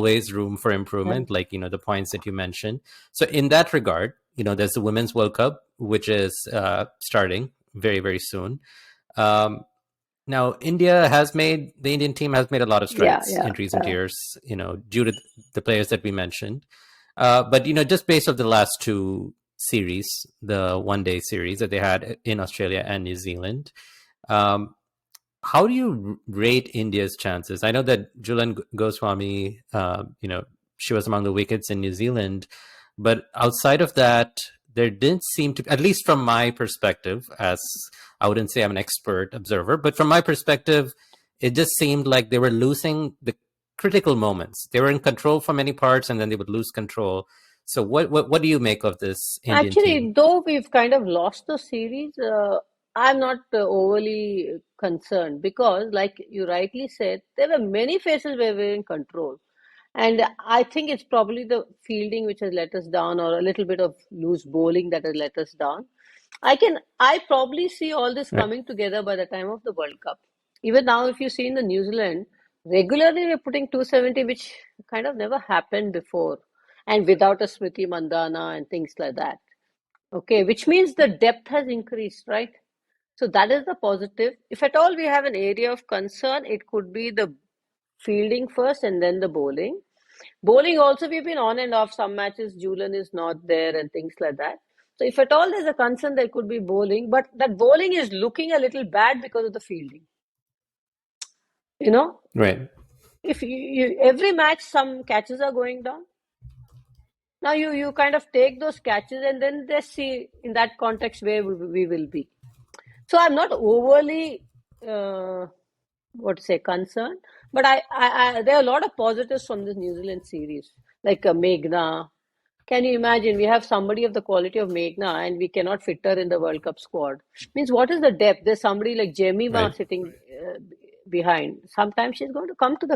always room for improvement, like, the points that you mentioned. So in that regard, there's the Women's World Cup, which is starting very, very soon. Now, the Indian team has made a lot of strides in recent years, due to the players that we mentioned. But, just based on the last two series, the one-day series that they had in Australia and New Zealand, how do you rate India's chances? I know that Julan Goswami, she was among the wickets in New Zealand, but outside of that, there didn't seem to, at least from my perspective, as I wouldn't say I'm an expert observer, but from my perspective, it just seemed like they were losing the critical moments. They were in control for many parts, and then they would lose control. So what do you make of this Indian team? Though we've kind of lost the series, I'm not overly concerned because, like you rightly said, there were many phases where we were in control. And I think it's probably the fielding which has let us down, or a little bit of loose bowling that has let us down. I probably see all this coming together by the time of the World Cup. Even now, if you see in the New Zealand, regularly we're putting 270, which kind of never happened before, and without a Smriti Mandana and things like that. Okay, which means the depth has increased, right? So that is the positive. If at all we have an area of concern, it could be the fielding first and then the bowling. Bowling also, we've been on and off. Some matches, Julian is not there and things like that. So if at all there's a concern, there could be bowling. But that bowling is looking a little bad because of the fielding. Right. If every match, some catches are going down. Now you kind of take those catches and then they see in that context where we will be. So I'm not overly, concerned. But there are a lot of positives from this New Zealand series, like Meghna. Can you imagine? We have somebody of the quality of Meghna and we cannot fit her in the World Cup squad. Means what is the depth? There's somebody like Jemima sitting behind. Sometimes she's going to come to the